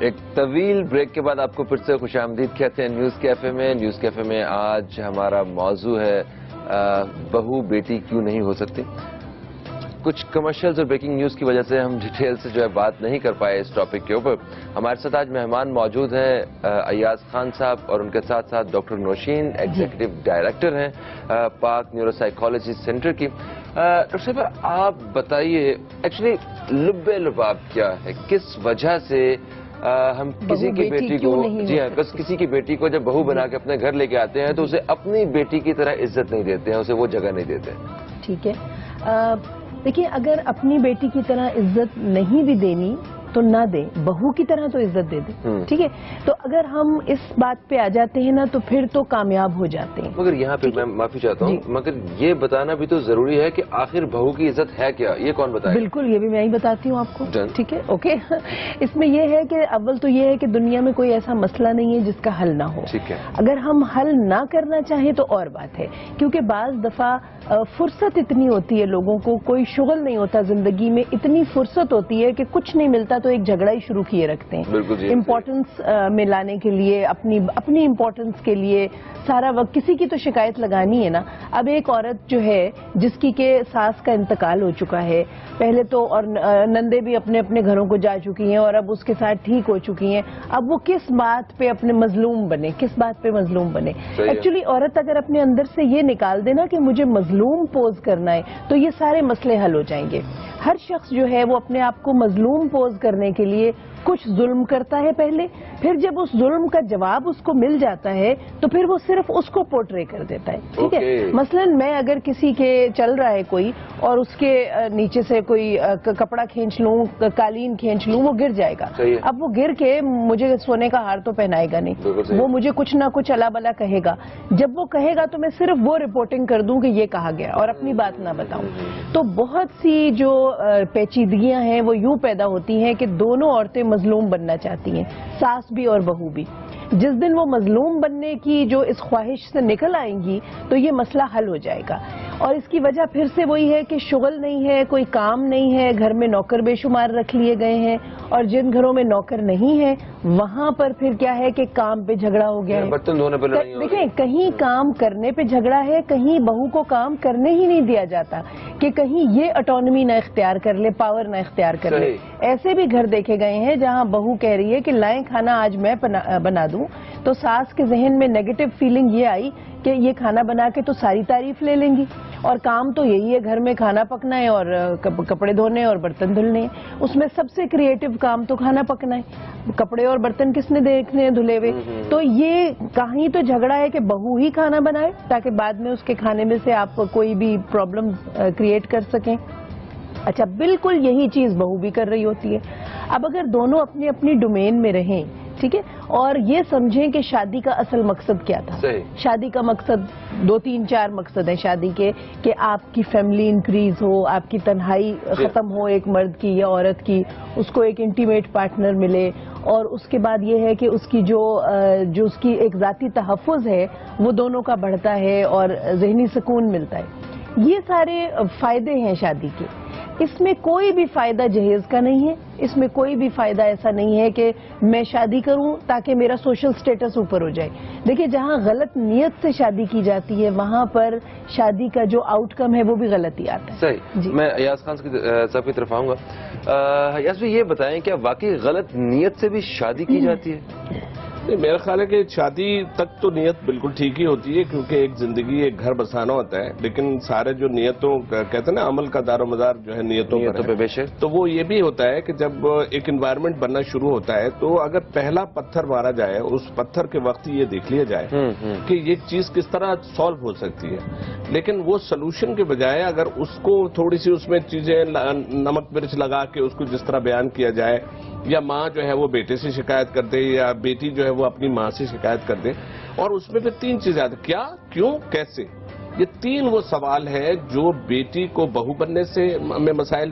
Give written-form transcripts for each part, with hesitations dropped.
ایک طویل بریک کے بعد آپ کو پھر سے خوش آمدید کہتے ہیں نیوز کیفے میں. نیوز کیفے میں آج ہمارا موضوع ہے بہو بیٹی کیوں نہیں ہو سکتی. کچھ کمرشلز اور بریکنگ نیوز کی وجہ سے ہم ڈیٹیل سے جو ہے بات نہیں کر پائے اس ٹاپک کے اوپر. ہمارے ساتھ آج مہمان موجود ہیں ایاز خان صاحب اور ان کے ساتھ ساتھ ڈاکٹر نوشین ایگزیکٹو ڈائریکٹر ہیں پاک نیورو سائیکالوجی سینٹر کی. ڈاکٹر صاحب آپ بتائیے ایکچولی لب لباب کیا ہے, کس وجہ سے ہم کسی کی بیٹی کو جی ہاں بس کسی کی بیٹی کو جب بہو بنا کے اپنے گھر لے کے آتے ہیں تو اسے اپنی بیٹی کی طرح عزت نہیں دیتے ہیں, اسے وہ جگہ نہیں دیتے. ٹھیک ہے, دیکھیے اگر اپنی بیٹی کی طرح عزت نہیں بھی دینی تو نہ دیں, بہو کی طرح تو عزت دے دیں. ٹھیک ہے, تو اگر ہم اس بات پہ آ جاتے ہیں نا تو پھر تو کامیاب ہو جاتے ہیں. مگر یہاں پہ میں معافی چاہتا ہوں مگر یہ بتانا بھی تو ضروری ہے کہ آخر بہو کی عزت ہے کیا, یہ کون بتائے؟ بالکل, یہ بھی میں ہی بتاتی ہوں آپ کو. ٹھیک ہے, اوکے. اس میں یہ ہے کہ اول تو یہ ہے کہ دنیا میں کوئی ایسا مسئلہ نہیں ہے جس کا حل نہ ہو. ٹھیک ہے, اگر ہم حل نہ کرنا چاہیں تو اور بات ہے, کیونکہ بعض دفعہ فرصت اتنی ہوتی ہے لوگوں کو, کوئی شغل نہیں ہوتا زندگی میں, اتنی فرصت ہوتی ہے کہ کچھ نہیں ملتا تو ایک جھگڑا ہی شروع کیے رکھتے ہیں امپورٹنس میں لانے کے لیے, اپنی امپورٹنس کے لیے سارا وقت. کسی کی تو شکایت لگانی ہے نا. اب ایک عورت جو ہے جس کی کہ ساس کا انتقال ہو چکا ہے پہلے تو, اور نندے بھی اپنے اپنے گھروں کو جا چکی ہیں اور اب اس کے ساتھ ٹھیک ہو چکی ہیں, اب وہ کس بات پہ اپنے مظلوم بنے, کس بات پہ مظلوم بنے؟ ایکچولی عورت اگر اپنے اندر سے یہ نکال دے نا کہ مجھے مظلوم پوز کرنا ہے تو یہ سارے مسئلے حل ہو جائیں گے. ہر شخص جو ہے وہ اپنے آپ کو مظلوم پوز کرنے کے لیے کچھ ظلم کرتا ہے پہلے, پھر جب اس ظلم کا جواب اس کو مل جاتا ہے تو پھر وہ صرف اس کو پورٹرے کر دیتا ہے. ٹھیک ہے, مثلاً میں اگر کسی کے چل رہا ہے کوئی اور اس کے نیچے سے کوئی کپڑا کھینچ لوں, قالین کھینچ لوں, وہ گر جائے گا. اب وہ گر کے مجھے سونے کا ہار تو پہنائے گا نہیں, وہ مجھے کچھ نہ کچھ الا بلا کہے گا. جب وہ کہے گا تو میں صرف وہ رپورٹنگ کر دوں کہ یہ کہا گیا اور اپنی بات نہ بتاؤں. تو بہت سی جو پیچیدگیاں ہیں وہ یوں پیدا ہوتی ہیں کہ دونوں عورتیں مظلوم بننا چاہتی ہیں, ساس بھی اور بہو بھی. جس دن وہ مظلوم بننے کی جو اس خواہش سے نکل آئیں گی تو یہ مسئلہ حل ہو جائے گا. اور اس کی وجہ پھر سے وہی ہے کہ شغل نہیں ہے, کوئی کام نہیں ہے, گھر میں نوکر بے شمار رکھ لیے گئے ہیں, اور جن گھروں میں نوکر نہیں ہے وہاں پر پھر کیا ہے کہ کام پہ جھگڑا ہو گیا ہے. برتن دھونے پہ لڑائی ہو رہی ہے. دیکھیں کہیں کام کرنے پہ جھگڑا ہے, کہیں بہو کو کام کرنے ہی نہیں دیا جاتا کہ کہیں یہ اٹانومی نہ اختیار کر لے, پاور نہ اختیار کر لے. ایسے بھی گھر دیکھے گئے ہیں جہاں بہو کہہ رہی ہے کہ لائیں کھانا آج میں بنا دوں, تو ساس کے ذہن میں نیگیٹو فیلنگ یہ آئی کہ یہ کھانا بنا کے تو ساری تعریف لے لیں گی, اور کام تو یہی ہے گھر میں کھانا پکنا ہے اور کپڑے دھونے اور برتن دھلنے ہیں. اس میں سب سے کریٹو کام تو کھانا پکنا ہے, کپڑے اور برتن کس نے دیکھنے ہیں دھلے ہوئے. تو یہ کہیں تو جھگڑا ہے کہ بہو ہی کھانا بنائے تاکہ بعد میں اس کے کھانے میں سے آپ کوئی بھی پرابلم کریٹ کر سکیں. اچھا, بالکل یہی چیز بہو بھی کر رہی ہوتی ہے. اب اگر دونوں اپنی اپنی ڈومین میں رہیں, ٹھیک ہے, اور یہ سمجھیں کہ شادی کا اصل مقصد کیا تھا. شادی کا مقصد 2 3 4 مقصد ہیں شادی کے, کہ آپ کی فیملی انکریز ہو, آپ کی تنہائی ختم ہو ایک مرد کی یا عورت کی, اس کو ایک انٹیمیٹ پارٹنر ملے, اور اس کے بعد یہ ہے کہ اس کی جو اس کی ایک ذاتی تحفظ ہے وہ دونوں کا بڑھتا ہے اور ذہنی سکون ملتا ہے. یہ سارے فائدے ہیں شادی کے. اس میں کوئی بھی فائدہ جہیز کا نہیں ہے, اس میں کوئی بھی فائدہ ایسا نہیں ہے کہ میں شادی کروں تاکہ میرا سوشل سٹیٹس اوپر ہو جائے. دیکھیں جہاں غلط نیت سے شادی کی جاتی ہے وہاں پر شادی کا جو آؤٹ کم ہے وہ بھی غلط ہی آتا ہے. صحیح. میں ایاز خان صاحب کی طرف آؤں گا. ایاز بھائی یہ بتائیں کیا واقعی غلط نیت سے بھی شادی کی جاتی ہے؟ میرا خیال ہے کہ شادی تک تو نیت بالکل ٹھیک ہی ہوتی ہے, کیونکہ ایک زندگی ایک گھر بسانا ہوتا ہے, لیکن سارے جو نیتوں کہتے ہیں نا عمل کا دار و مدار جو ہے نیتوں پہ بے شک, تو وہ یہ بھی ہوتا ہے کہ جب ایک انوائرمنٹ بننا شروع ہوتا ہے تو اگر پہلا پتھر مارا جائے اس پتھر کے وقت یہ دیکھ لیا جائے کہ یہ چیز کس طرح سالو ہو سکتی ہے, لیکن وہ سلوشن کے بجائے اگر اس کو تھوڑی سی اس میں چیزیں نمک مرچ لگا کے اس کو جس طرح بیان کیا جائے, یا ماں جو ہے وہ بیٹے سے شکایت کر دے یا بیٹی جو ہے وہ اپنی ماں سے شکایت کر دے, اور اس میں پھر 3 چیزیں آتی, کیا, کیوں, کیسے. یہ 3 وہ سوال ہے جو بیٹی کو بہو بننے سے میں مسائل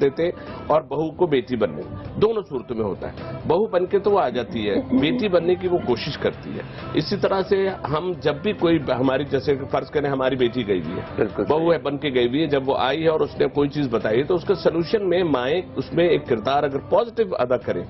دیتے اور بہو کو بیٹی بننے, دونوں صورتوں میں ہوتا ہے. بہو بن کے تو وہ آ جاتی ہے, بیٹی بننے کی وہ کوشش کرتی ہے. اسی طرح سے ہم جب بھی کوئی ہماری جیسے فرض کریں ہماری بیٹی گئی ہوئی ہے, بہو ہے بن کے گئی ہوئی ہے, جب وہ آئی ہے اور اس نے کوئی چیز بتائی ہے تو اس کے سلوشن میں مائیں اس میں ایک کردار اگر پازیٹو ادا کریں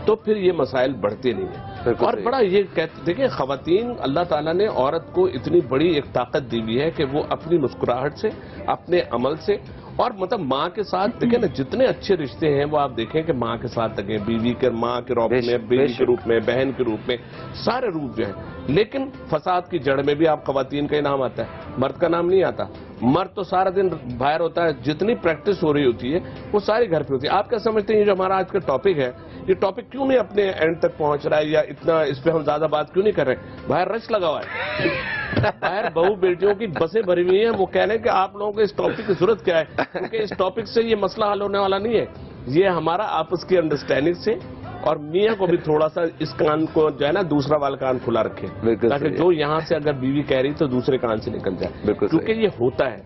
تو پھر یہ مسائل بڑھتے نہیں ہیں. اور بڑا یہ کہتے دیکھیں خواتین اللہ تعالیٰ نے عورت کو اتنی بڑی ایک طاقت دی ہوئی ہے کہ وہ اپنی مسکراہٹ سے اپنے عمل سے اور مطلب ماں کے ساتھ دیکھیں نا جتنے اچھے رشتے ہیں وہ آپ دیکھیں کہ ماں کے ساتھ لگے بیوی کے ماں کے روپ میں بیوی کے روپ میں بہن کے روپ میں سارے روپ جو ہیں. لیکن فساد کی جڑ میں بھی آپ خواتین کا ہی نام آتا ہے, مرد کا نام نہیں آتا. مرد تو سارا دن باہر ہوتا ہے, جتنی پریکٹس ہو رہی ہوتی ہے وہ ساری گھر پہ ہوتی ہے. آپ کیا سمجھتے ہیں یہ جو ہمارا آج کا ٹاپک ہے یہ ٹاپک کیوں نہیں اپنے اینڈ تک پہنچ رہا ہے یا اتنا اس پہ ہم زیادہ بات کیوں نہیں کر رہے ہیں؟ باہر رش لگا ہوا ہے, باہر بہو بیٹیوں کی بسیں بھری ہوئی ہیں. وہ کہہ رہے ہیں کہ آپ لوگوں کو اس ٹاپک کی ضرورت کیا ہے, کیونکہ اس ٹاپک سے یہ مسئلہ حل ہونے والا نہیں ہے. یہ ہمارا آپس کی انڈرسٹینڈنگ سے, اور میاں کو بھی تھوڑا سا اس کان کو جو ہے نا دوسرا والا کان کھلا رکھے تاکہ جو یہاں سے اگر بیوی کہہ رہی تو دوسرے کان سے نکل جائے, کیونکہ یہ ہوتا ہے.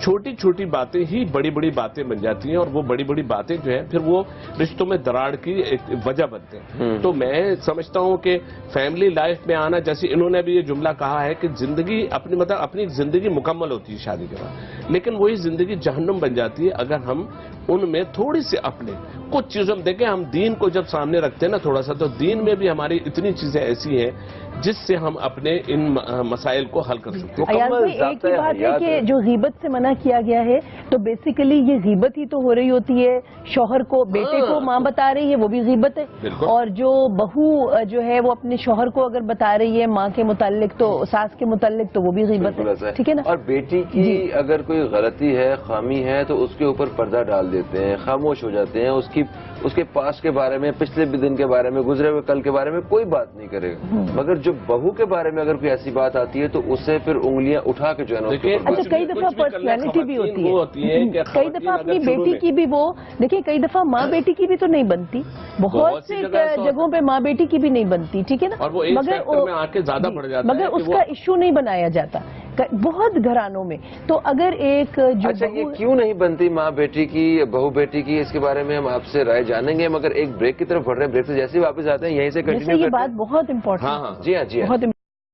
چھوٹی چھوٹی باتیں ہی بڑی بڑی باتیں بن جاتی ہیں اور وہ بڑی بڑی باتیں جو ہیں پھر وہ رشتوں میں دراڑ کی ایک وجہ بنتے ہیں. تو میں سمجھتا ہوں کہ فیملی لائف میں آنا, جیسے انہوں نے بھی یہ جملہ کہا ہے کہ زندگی اپنی مطلب اپنی زندگی مکمل ہوتی ہے شادی کے بعد, لیکن وہی زندگی جہنم بن جاتی ہے اگر ہم ان میں تھوڑی سی اپنے کچھ چیزوں میں دیکھیں. ہم دین کو جب سامنے رکھتے ہیں نا تھوڑا سا, تو دین میں بھی ہماری اتنی چیزیں ایسی ہیں جس سے ہم اپنے ان مسائل کو حل کر سکتے ہیں. ایاز بھائی ایک ہی بات ہے کہ جو غیبت سے منع کیا گیا ہے تو بیسیکلی یہ غیبت ہی تو ہو رہی ہوتی ہے. شوہر کو بیٹے کو ماں بتا رہی ہے وہ بھی غیبت ہے, اور جو بہو جو ہے وہ اپنے شوہر کو اگر بتا رہی ہے ماں کے متعلق تو ساس کے متعلق تو وہ بھی غیبت ہے. ٹھیک ہے نا. اور بیٹی کی اگر کوئی غلطی ہے خامی ہے تو اس کے اوپر پردہ ڈال دیتے ہیں, خاموش ہو جاتے ہیں, اس کے پاسٹ کے بارے میں, پچھلے دن کے بارے میں, گزرے ہوئے کل کے بارے میں کوئی بات نہیں کرے گا. مگر جو بہو کے بارے میں اگر کوئی ایسی بات آتی ہے تو اسے پھر انگلیاں اٹھا کے جو ہے نا. اچھا کئی دفعہ پرسنالٹی بھی ہوتی ہے, کئی دفعہ اپنی بیٹی کی بھی وہ دیکھیں, کئی دفعہ ماں بیٹی کی بھی تو نہیں بنتی, بہت سی جگہوں پہ ماں بیٹی کی بھی نہیں بنتی. ٹھیک ہے نا. مگر اس کا ایشو نہیں بنایا جاتا بہت گھرانوں میں. تو اگر ایک جو اچھا یہ کیوں نہیں بنتی ماں بیٹی کی بہو بیٹی کی, اس کے بارے میں ہم آپ سے رائے جانیں گے, مگر ایک بریک کی طرف بڑھ رہے ہیں. بریک سے جیسے ہی واپس آتے ہیں یہیں سے کنٹینیو کرتے ہیں. یہ بات بہت امپورٹنٹ, جی ہاں بہت